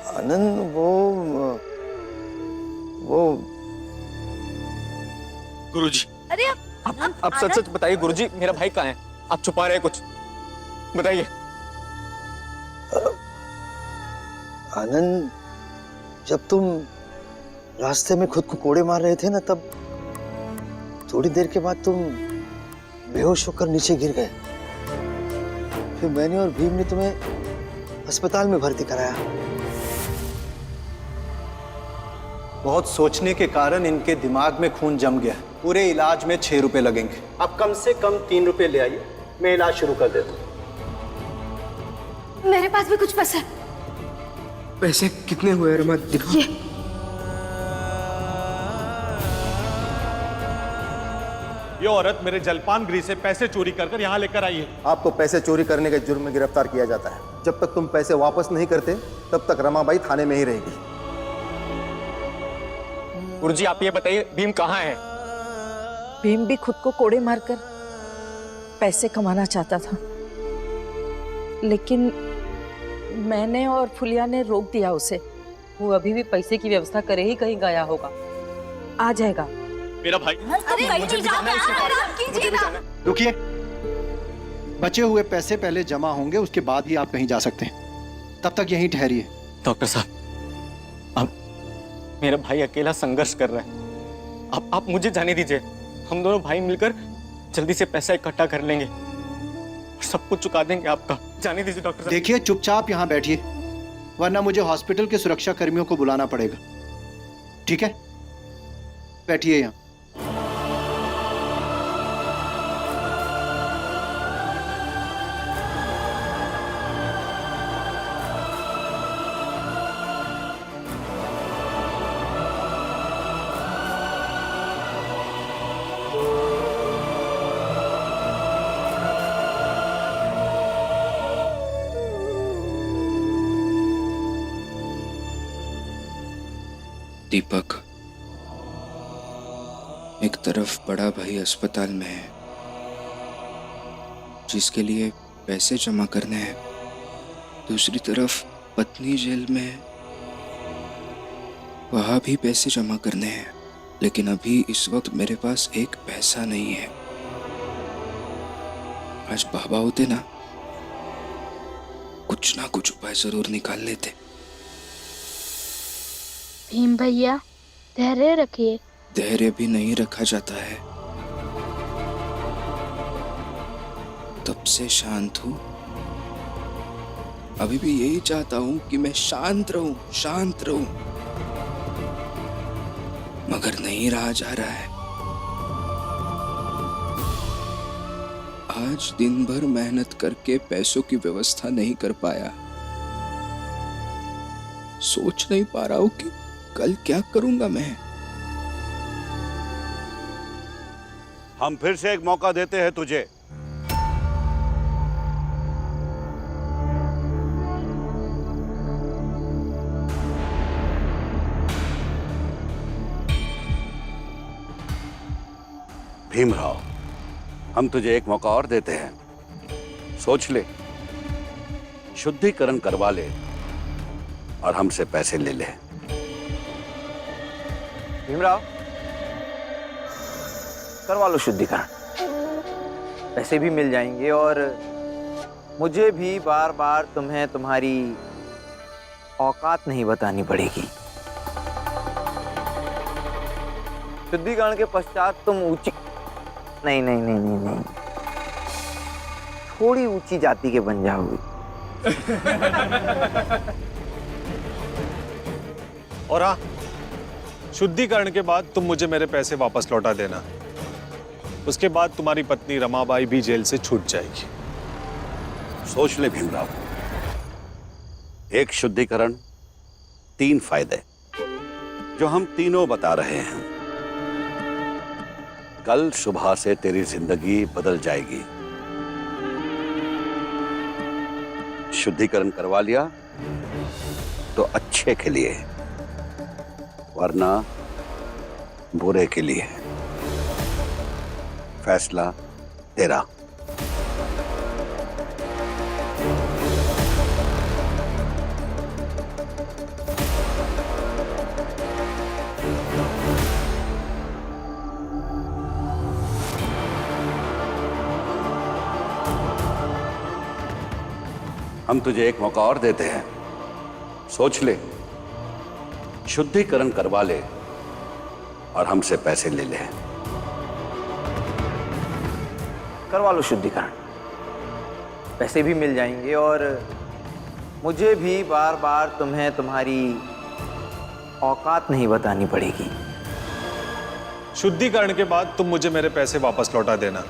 आनंद वो गुरुजी, अरे आप सच सच बताइए गुरुजी, मेरा भाई कहाँ है? आप छुपा रहे हैं कुछ, बताइए। आनंद, जब तुम रास्ते में खुद को कोड़े मार रहे थे ना, तब थोड़ी देर के बाद तुम बेहोश होकर नीचे गिर गए। फिर मैंने और भीम ने तुम्हें अस्पताल में भर्ती कराया। बहुत सोचने के कारण इनके दिमाग में खून जम गया। पूरे इलाज में 6 रुपए लगेंगे। आप कम से कम 3 रुपए ले आइए, मैं इलाज शुरू कर देता हूँ। मेरे पास भी कुछ पैसे। पैसे कितने हुए रमा? दिखा। ये औरत मेरे जलपान गृह से पैसे चोरी कर यहाँ लेकर आई है। आपको पैसे चोरी करने के जुर्म में गिरफ्तार किया जाता है। जब तक तुम पैसे वापस नहीं करते तब तक रमाबाई थाने में ही रहेगी। गुरुजी आप ये बताइए, भीम कहाँ है? भीम भी खुद को कोड़े मारकर पैसे कमाना चाहता था, लेकिन मैंने और फुलिया ने रोक दिया उसे। वो अभी भी पैसे की व्यवस्था करे ही कहीं गया होगा। आ जाएगा। मेरा भाई। मुझे भी जाना है इसके पास। रुकिए, बचे हुए पैसे पहले जमा होंगे, उसके बाद ही आप कहीं जा सकते हैं। तब तक यहीं ठहरिए। डॉक्टर साहब, अब मेरा भाई अकेला संघर्ष कर रहा है, आप मुझे जाने दीजिए। हम दोनों भाई मिलकर जल्दी से पैसा इकट्ठा कर लेंगे और सब कुछ चुका देंगे आपका। जाने दीजिए डॉक्टर साहब। देखिए, चुपचाप यहाँ बैठिए, वरना मुझे हॉस्पिटल के सुरक्षा कर्मियों को बुलाना पड़ेगा। ठीक है, बैठिए यहाँ। दीपक, एक तरफ बड़ा भाई अस्पताल में है जिसके लिए पैसे जमा करने हैं, दूसरी तरफ पत्नी जेल में है, वहां भी पैसे जमा करने हैं। लेकिन अभी इस वक्त मेरे पास एक पैसा नहीं है। आज बाबा होते ना, कुछ ना कुछ उपाय जरूर निकाल लेते। भीम भैया, धैर्य रखिए। धैर्य भी नहीं रखा जाता है। तब से शांत हूं, अभी भी यही चाहता हूं कि मैं शांत रहूं, शांत रहूं, मगर नहीं रहा जा रहा है। आज दिन भर मेहनत करके पैसों की व्यवस्था नहीं कर पाया। सोच नहीं पा रहा हूं कि कल क्या करूंगा मैं। हम फिर से एक मौका देते हैं तुझे। भीमराव, हम तुझे एक मौका और देते हैं। सोच ले, शुद्धिकरण करवा ले और हमसे पैसे ले ले। भीमराव, करवा लो शुद्धिकरण, पैसे भी मिल जाएंगे और मुझे भी बार बार तुम्हें तुम्हारी औकात नहीं बतानी पड़ेगी। शुद्धिकरण के पश्चात तुम ऊंची नहीं नहीं नहीं नहीं नहीं थोड़ी ऊंची जाति के बन जाओगे। और हाँ, शुद्धिकरण के बाद तुम मुझे मेरे पैसे वापस लौटा देना। उसके बाद तुम्हारी पत्नी रमाबाई भी जेल से छूट जाएगी। सोच ले भीमराव, एक शुद्धिकरण, 3 फायदे जो हम तीनों बता रहे हैं। कल सुबह से तेरी जिंदगी बदल जाएगी। शुद्धिकरण करवा लिया तो अच्छे के लिए, वरना बुरे के लिए। फैसला तेरा। हम तुझे एक मौका और देते हैं, सोच ले, शुद्धिकरण करवा ले और हमसे पैसे ले ले। करवा लो शुद्धिकरण, पैसे भी मिल जाएंगे और मुझे भी बार बार तुम्हें तुम्हारी औकात नहीं बतानी पड़ेगी। शुद्धिकरण के बाद तुम मुझे मेरे पैसे वापस लौटा देना।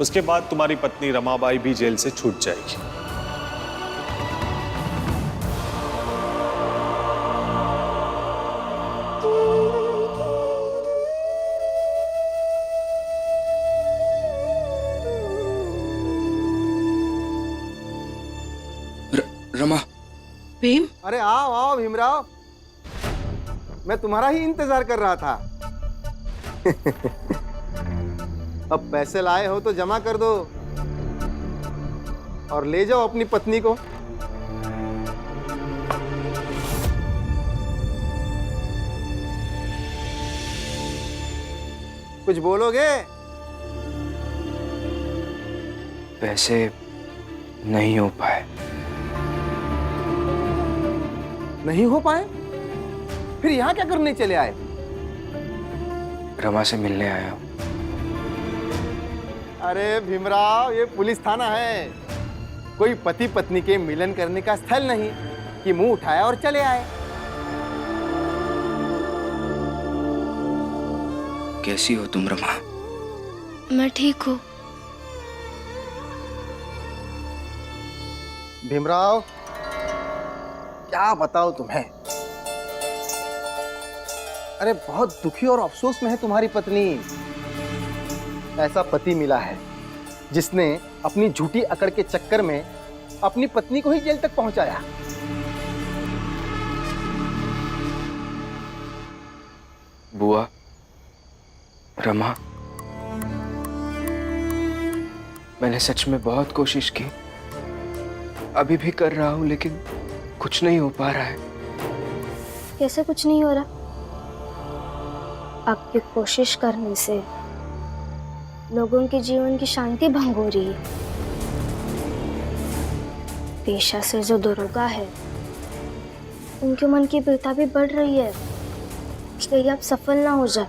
उसके बाद तुम्हारी पत्नी रमाबाई भी जेल से छूट जाएगी। रमा। भीम, अरे आओ आओ भीमराव, मैं तुम्हारा ही इंतजार कर रहा था। अब पैसे लाए हो तो जमा कर दो और ले जाओ अपनी पत्नी को। कुछ बोलोगे? पैसे नहीं हो पाए। नहीं हो पाए? फिर यहाँ क्या करने चले आए? रमा से मिलने आया हूं। अरे भीमराव, ये पुलिस थाना है, कोई पति पत्नी के मिलन करने का स्थल नहीं कि मुंह उठाया और चले आए। कैसी हो तुम रमा? मैं ठीक हूँ। भीमराव, क्या बताओ तुम्हें, अरे बहुत दुखी और अफसोस में है तुम्हारी पत्नी। ऐसा पति मिला है जिसने अपनी झूठी अकड़ के चक्कर में अपनी पत्नी को ही जेल तक पहुंचाया। बुआ, रमा, मैंने सच में बहुत कोशिश की, अभी भी कर रहा हूं, लेकिन कुछ नहीं हो पा रहा है। कैसे कुछ नहीं हो रहा? आपकी कोशिश करने से लोगों के जीवन की शांति भंग हो रही है। पेशा से जो दरोगा है, उनके मन की पीड़ा भी बढ़ रही है, कहीं आप सफल ना हो जाए।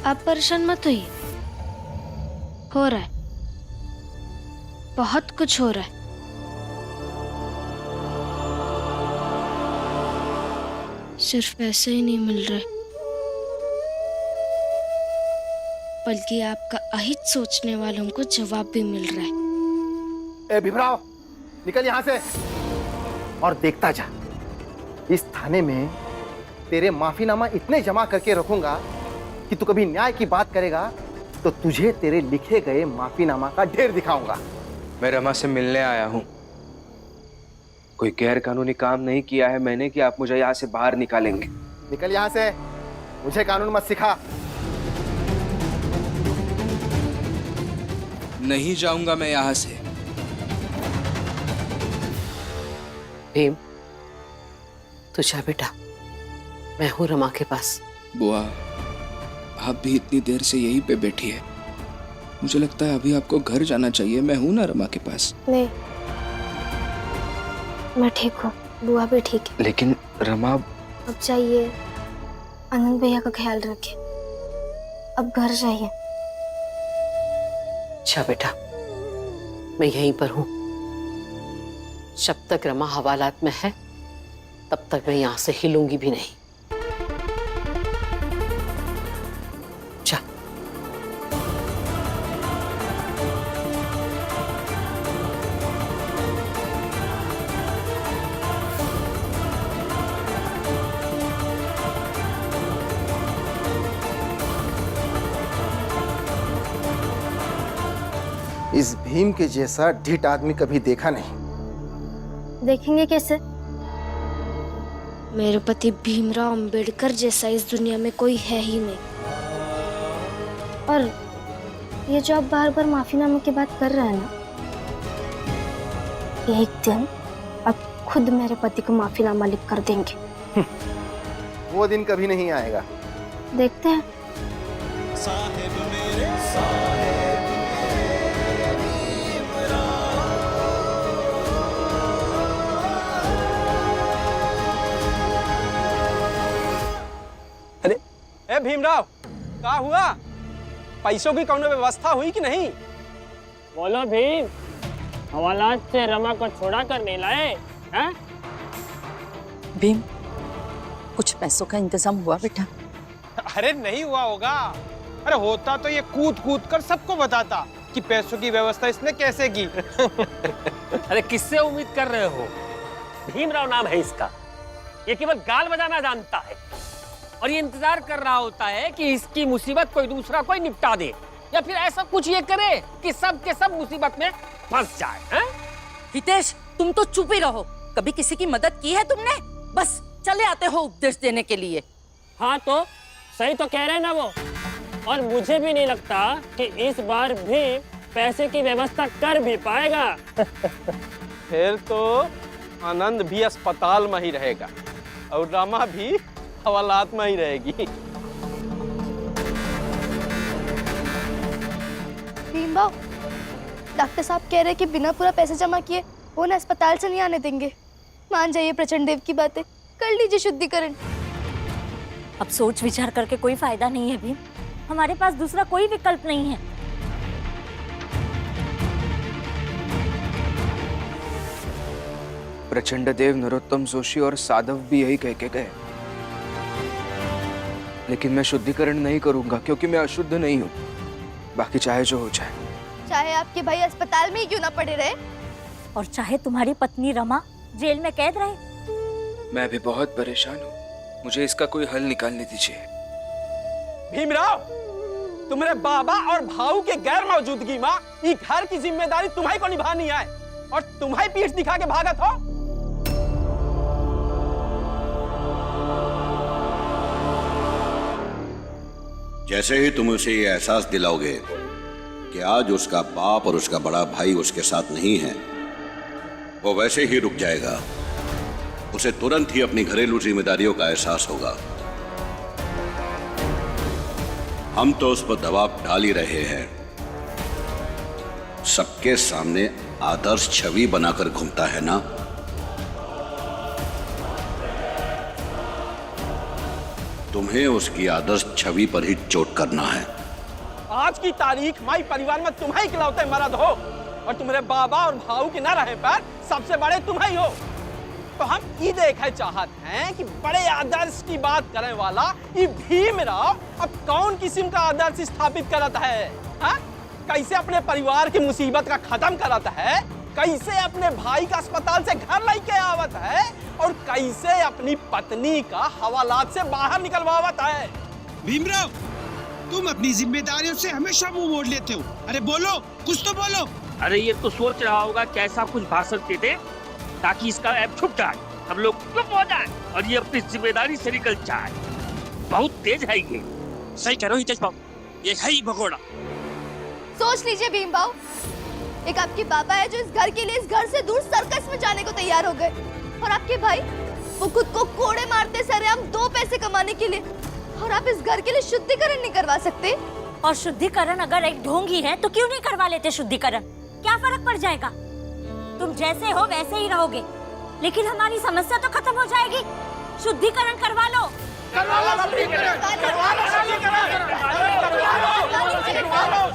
आप परेशान मत होइए, हो रहा है, बहुत कुछ हो रहा है। सिर्फ पैसे ही नहीं मिल रहे, बल्कि आपका अहित सोचने वालों को जवाब भी मिल रहा है। ए भीमराव, निकल यहाँ से और देखता जा, इस थाने में तेरे माफीनामा इतने जमा करके रखूंगा कि तू कभी न्याय की बात करेगा तो तुझे तेरे लिखे गए माफीनामा का ढेर दिखाऊंगा। मैं रमा से मिलने आया हूं, कोई गैर कानूनी काम नहीं किया है मैंने कि आप मुझे यहाँ से बाहर निकालेंगे। निकल यहाँ से, मुझे कानून मत सिखा। नहीं जाऊंगा मैं यहाँ से। भीम, तू जा बेटा, मैं हूँ रमा के पास। बुआ, आप भी इतनी देर से यहीं पे बैठी है, मुझे लगता है अभी आपको घर जाना चाहिए। मैं हूं ना रमा के पास। नहीं, मैं ठीक हूँ, बुआ भी ठीक है। लेकिन रमा, अब जाइए, आनंद भैया का ख्याल रखिए, अब घर जाइए। अच्छा बेटा, मैं यहीं पर हूँ, जब तक रमा हवालात में है तब तक मैं यहाँ से हिलूंगी भी नहीं। जा। इस भीम के जैसा ढीठ आदमी कभी देखा नहीं। देखेंगे कैसे? मेरे पति भीमराव अंबेडकर जैसा इस दुनिया में कोई है ही नहीं। और ये जो आप बार बार माफीनामे की बात कर रहे हैं ना, एक दिन आप खुद मेरे पति को माफीनामा लिख कर देंगे। वो दिन कभी नहीं आएगा। देखते हैं। भीमराव, क्या हुआ? पैसों की कौनो व्यवस्था हुई कि नहीं? बोलो भीम, हवालात से रमा को छोड़ा कर नहीं लाए हैं? भीम, कुछ पैसों का इंतजाम हुआ बेटा? अरे नहीं हुआ होगा। अरे होता तो ये कूद कूद कर सबको बताता कि पैसों की व्यवस्था इसने कैसे की। अरे किससे उम्मीद कर रहे हो? भीमराव नाम है इसका। ये केवल गाल बजाना जानता है और ये इंतजार कर रहा होता है कि इसकी मुसीबत कोई दूसरा कोई निपटा दे, या फिर ऐसा कुछ ये करे कि सब के सब मुसीबत में फंस जाए। हैं? हितेश, तुम तो चुप ही रहो। कभी किसी की मदद की है तुमने? बस चले आते हो उपदेश देने के लिए। हाँ तो सही तो कह रहे हैं ना वो। और मुझे भी नहीं लगता कि इस बार भी पैसे की व्यवस्था कर भी पाएगा। फिर तो आनंद भी अस्पताल में ही रहेगा और रमा भी हवालात में ही रहेगी। भीमराव, डॉक्टर साहब कह रहे हैं कि बिना पूरा पैसे जमा किए वो ना अस्पताल से नहीं आने देंगे। मान जाइए प्रचंड देव की बातें, कर लीजिए शुद्धिकरण। अब सोच विचार करके कोई फायदा नहीं है भीम, हमारे पास दूसरा कोई विकल्प नहीं है। प्रचंड देव, नरोत्तम जोशी और साधव भी यही कह के गए, लेकिन मैं शुद्धिकरण नहीं करूंगा क्योंकि मैं अशुद्ध नहीं हूँ। बाकी चाहे जो हो जाए। चाहे आपके भाई अस्पताल में ही क्यों ना पड़े रहे, और चाहे तुम्हारी पत्नी रमा जेल में कैद रहे। मैं भी बहुत परेशान हूँ, मुझे इसका कोई हल निकालने दीजिए। भीमराव, तुम्हारे बाबा और भाऊ के गैर मौजूदगी में ये घर की जिम्मेदारी तुम्हारी को निभानी है और तुम्हारी पीठ दिखा के भागत हो। जैसे ही तुम उसे ये एहसास दिलाओगे कि आज उसका बाप और उसका बड़ा भाई उसके साथ नहीं है, वो वैसे ही रुक जाएगा। उसे तुरंत ही अपनी घरेलू जिम्मेदारियों का एहसास होगा। हम तो उस पर दबाव डाल ही रहे हैं। सबके सामने आदर्श छवि बनाकर घूमता है ना। तुम्हें उसकी आदर्श छवि पर ही चोट करना है। आज की तारीख माई परिवार में तुम्हारी इकलौते मर्द हो और तुम्हारे बाबा और भाऊ के न रहे पर सबसे बड़े तुम्हारी हो। तो हम ये देखना चाहते हैं कि बड़े आदर्श की बात करने वाला ये भीमराव अब कौन किस्म का आदर्श स्थापित करता है? हा? कैसे अपने परिवार की मुसीबत का खत्म करता है, कैसे अपने भाई का अस्पताल से घर लेके आवत है और कैसे अपनी पत्नी का हवालात से बाहर निकलवावत है। भीमराव, तुम अपनी जिम्मेदारियों से हमेशा मुंह मोड़ लेते हो। अरे बोलो, कुछ तो बोलो। अरे ये तो सोच रहा होगा कि ऐसा कुछ भाषण देते ताकि इसका ऐप छुप जाए, हम लोग चुप हो जाए और ये अपनी जिम्मेदारी से निकल जाए। बहुत तेज है ये। सही करो हितेश बाबू, ये है ही भगोड़ा। सोच लीजिए भीमराव, एक आपके बाबा है जो इस घर के लिए इस घर से दूर सर्कस में जाने को तैयार हो गए, और आपके भाई वो खुद को कोड़े मारते सरेआम 2 पैसे कमाने के लिए, और आप इस घर के लिए शुद्धिकरण नहीं करवा सकते। और शुद्धिकरण अगर एक ढोंगी है तो क्यों नहीं करवा लेते शुद्धिकरण? क्या फर्क पड़ जाएगा? तुम जैसे हो वैसे ही रहोगे, लेकिन हमारी समस्या तो खत्म हो जाएगी। शुद्धिकरण करवा लो। करवा लो शुद्धिकरण, करवा लो शुद्धिकरण, करवा लो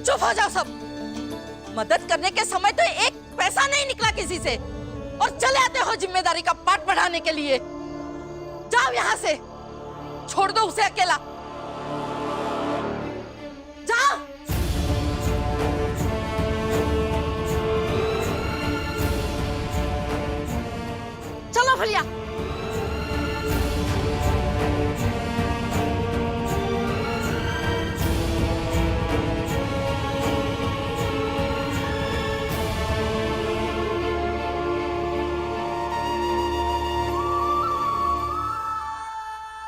चुप हो जाओ सब। मदद करने के समय तो एक पैसा नहीं निकला किसी से, और चले आते हो जिम्मेदारी का पाठ बढ़ाने के लिए। जाओ यहाँ से, छोड़ दो उसे अकेला। जाओ। चलो भैया।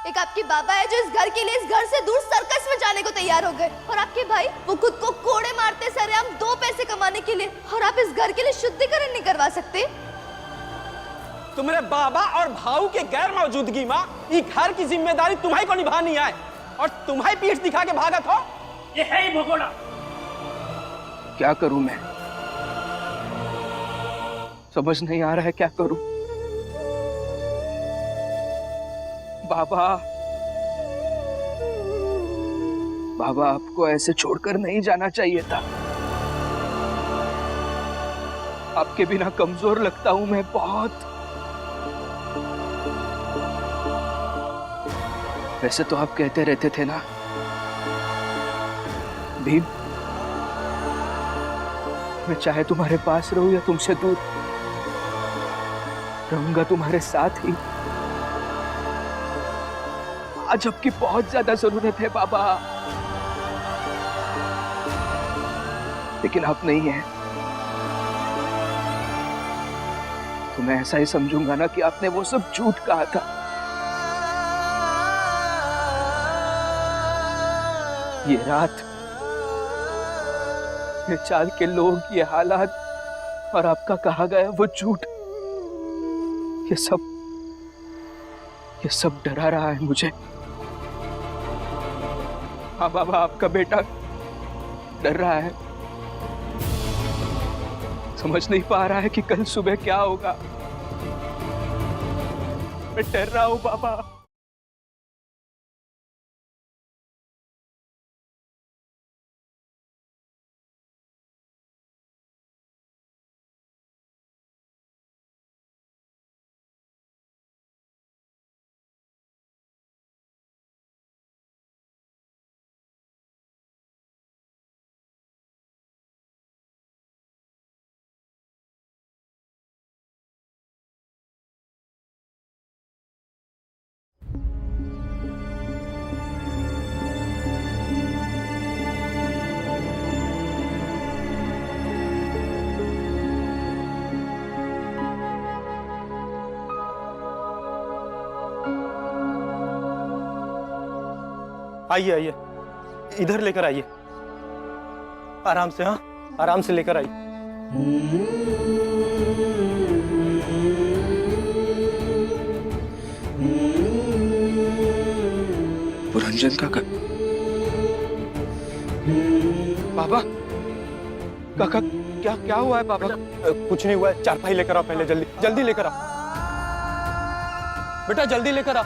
एक आपके बाबा है जो इस घर के लिए इस घर से दूर सर्कस में जाने को तैयार हो गए, और आपके भाई वो खुद को कोड़े मारते सरेआम 2 पैसे कमाने के लिए, और आप इस घर के लिए शुद्धिकरण नहीं करवा सकते। तुम्हारे बाबा और भाऊ के गैर मौजूदगी में ये घर की जिम्मेदारी तुम्हारी को निभानी है और तुम्हारी पीठ दिखा के भागत हो। ये है ही भगोड़ा। क्या करूं मैं, समझ नहीं आ रहा है क्या करूं। बाबा, बाबा आपको ऐसे छोड़कर नहीं जाना चाहिए था। आपके बिना कमजोर लगता हूं मैं बहुत। वैसे तो आप कहते रहते थे ना भीम, मैं चाहे तुम्हारे पास रहूं या तुमसे दूर रहूंगा, तुम्हारे साथ ही। आज आपकी बहुत ज्यादा जरूरत है बाबा, लेकिन आप नहीं है तो मैं ऐसा ही समझूंगा ना कि आपने वो सब झूठ कहा था। ये रात, ये चाल के लोग, ये हालात और आपका कहा गया वो झूठ, ये सब डरा रहा है मुझे। हाँ बाबा, आपका बेटा डर रहा है, समझ नहीं पा रहा है कि कल सुबह क्या होगा। मैं डर रहा हूं बाबा। आइए आइए, इधर लेकर आइए, आराम से। हाँ, आराम से लेकर आइए। पुरंजन काका, बाबा, काका क्या क्या हुआ है बाबा? कुछ नहीं हुआ है, चारपाई लेकर आओ पहले, जल्दी जल्दी लेकर आओ बेटा, जल्दी लेकर आओ।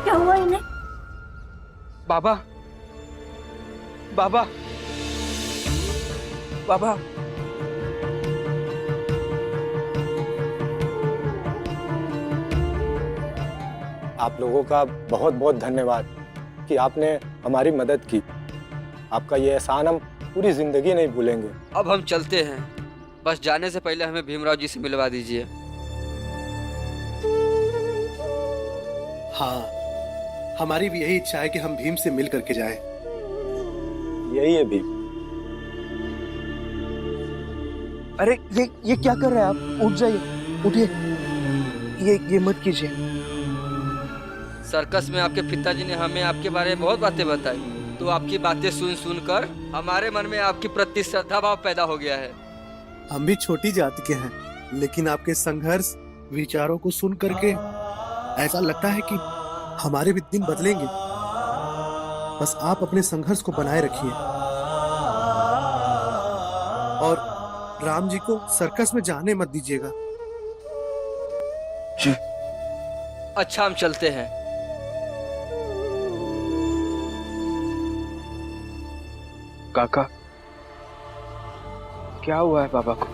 क्या हुआ इन्हें? बाबा, बाबा, बाबा, आप लोगों का बहुत बहुत धन्यवाद कि आपने हमारी मदद की। आपका ये एहसान हम पूरी जिंदगी नहीं भूलेंगे। अब हम चलते हैं, बस जाने से पहले हमें भीमराव जी से मिलवा दीजिए। हाँ, हमारी भी यही इच्छा है कि हम भीम से मिल करके जाएं। यही है भीम। अरे ये क्या कर रहे हैं आप? उठ जाइए, उठिए, ये मत कीजिए। सर्कस में आपके पिताजी ने हमें आपके बारे में बहुत बातें बताई, तो आपकी बातें सुन सुनकर हमारे मन में आपके प्रति श्रद्धा भाव पैदा हो गया है। हम भी छोटी जाति के हैं, लेकिन आपके संघर्ष विचारों को सुन करके ऐसा लगता है कि हमारे भी दिन बदलेंगे। बस आप अपने संघर्ष को बनाए रखिए और राम जी को सर्कस में जाने मत दीजिएगा। जी। अच्छा, हम चलते हैं। काका, क्या हुआ है बाबा को?